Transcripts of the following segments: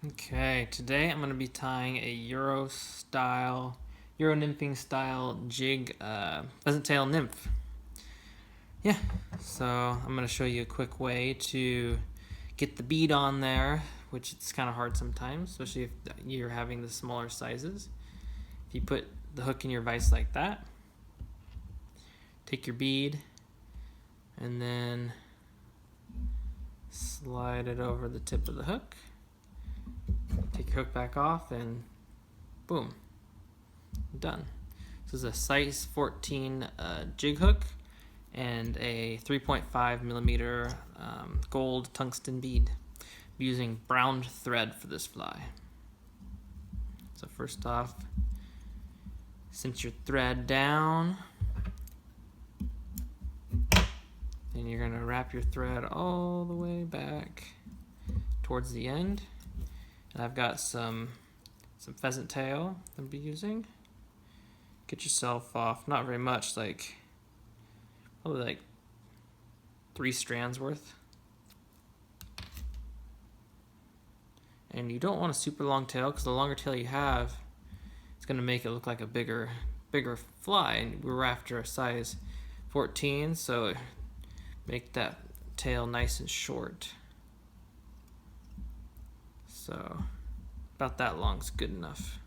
Okay, today I'm going to be tying a Euro nymphing style jig pheasant tail nymph. Yeah, so I'm going to show you a quick way to get the bead on there, which it's kind of hard sometimes, especially if you're having the smaller sizes. If you put the hook in your vise like that, take your bead and then slide it over the tip of the hook. Take your hook back off and boom, done. This is a size 14 jig hook and a 3.5 millimeter gold tungsten bead. I'm using brown thread for this fly. So first off, cinch your thread down, and you're gonna wrap your thread all the way back towards the end. And I've got some pheasant tail I'll be using. Get yourself off, not very much, probably like 3 strands worth. And you don't want a super long tail, because the longer tail you have, it's going to make it look like a bigger fly. And we're after a size 14, so make that tail nice and short. So about that long is good enough.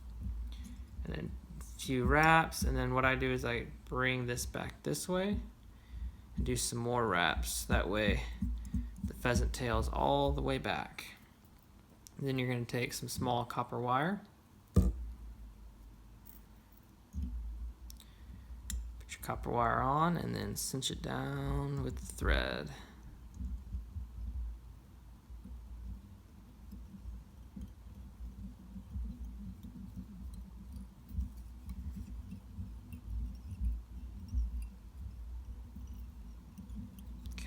And then a few wraps, and then what I do is I bring this back this way and do some more wraps. That way the pheasant tail is all the way back. And then you're going to take some small copper wire, put your copper wire on, and then cinch it down with the thread.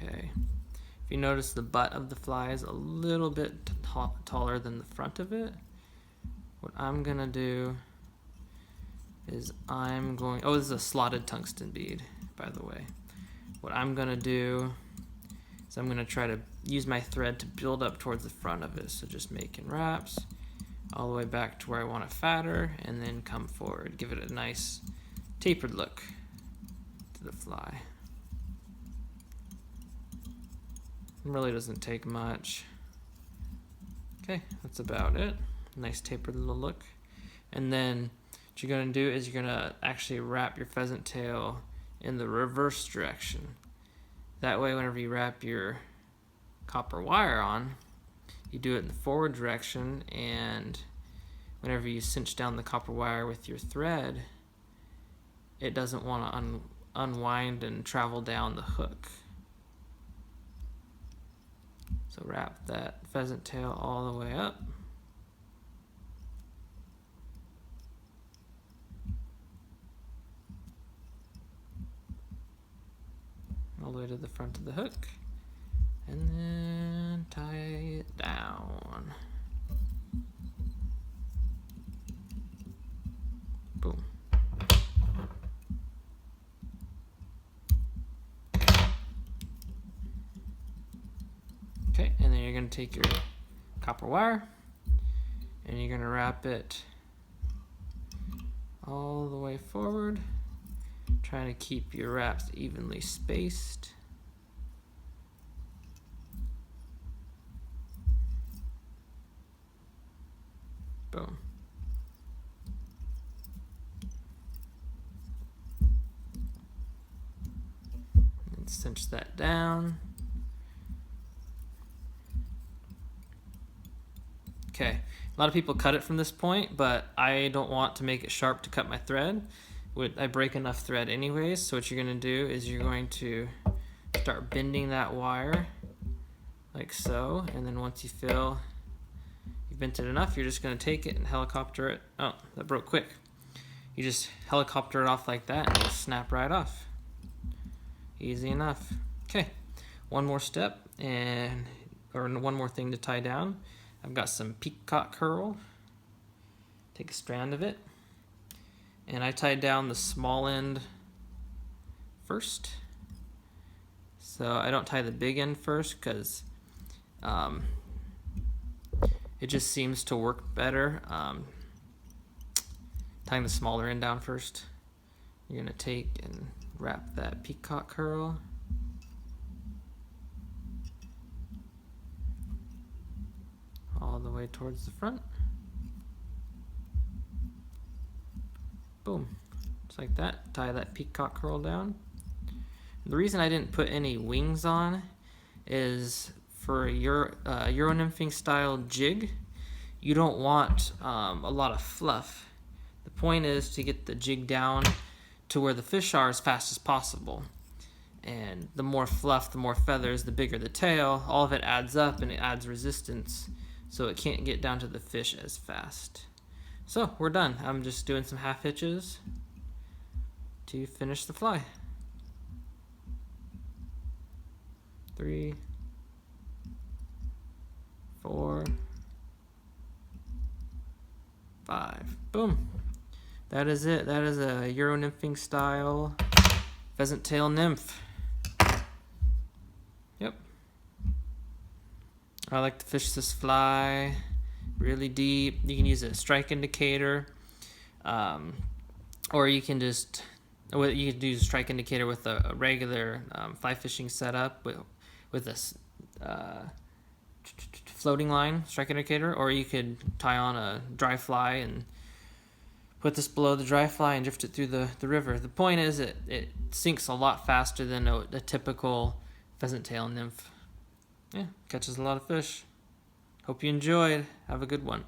Okay, if you notice, the butt of the fly is a little bit taller than the front of it. What I'm gonna do is oh, this is a slotted tungsten bead, by the way. What I'm gonna do is I'm gonna try to use my thread to build up towards the front of it. So just making wraps all the way back to where I want it fatter, and then come forward, give it a nice tapered look to the fly. It really doesn't take much. Okay, that's about it. Nice tapered little look. And then what you're gonna do is you're gonna actually wrap your pheasant tail in the reverse direction. That way, whenever you wrap your copper wire on, you do it in the forward direction, and whenever you cinch down the copper wire with your thread, it doesn't want to unwind and travel down the hook. So wrap that pheasant tail all the way up. All the way to the front of the hook. And then tie it down. Boom. Okay, and then you're going to take your copper wire and you're going to wrap it all the way forward, trying to keep your wraps evenly spaced. Boom. And cinch that down. Okay, a lot of people cut it from this point, but I don't want to make it sharp to cut my thread. I break enough thread anyways, so what you're going to do is you're going to start bending that wire like so, and then once you feel you've bent it enough, you're just going to take it and helicopter it. Oh, that broke quick. You just helicopter it off like that and it'll snap right off. Easy enough. Okay, one more step, or one more thing to tie down. I've got some peacock curl. Take a strand of it, and I tied down the small end first. So I don't tie the big end first, because It just seems to work better. Tying the smaller end down first. You're gonna take and wrap that peacock curl. All the way towards the front. Boom, just like that. Tie that peacock curl down. The reason I didn't put any wings on is for your Euro nymphing style jig, you don't want a lot of fluff. The point is to get the jig down to where the fish are as fast as possible. And the more fluff, the more feathers, the bigger the tail, all of it adds up and it adds resistance, so it can't get down to the fish as fast. So we're done. I'm just doing some half hitches to finish the fly. 3, 4, 5. Boom. That is it. That is a Euro nymphing style pheasant tail nymph. Yep. I like to fish this fly really deep. You can use a strike indicator, or you can just use a strike indicator with a regular fly fishing setup with a floating line strike indicator, or you could tie on a dry fly and put this below the dry fly and drift it through the river. The point is it sinks a lot faster than a typical pheasant tail nymph. Yeah, catches a lot of fish. Hope you enjoyed. Have a good one.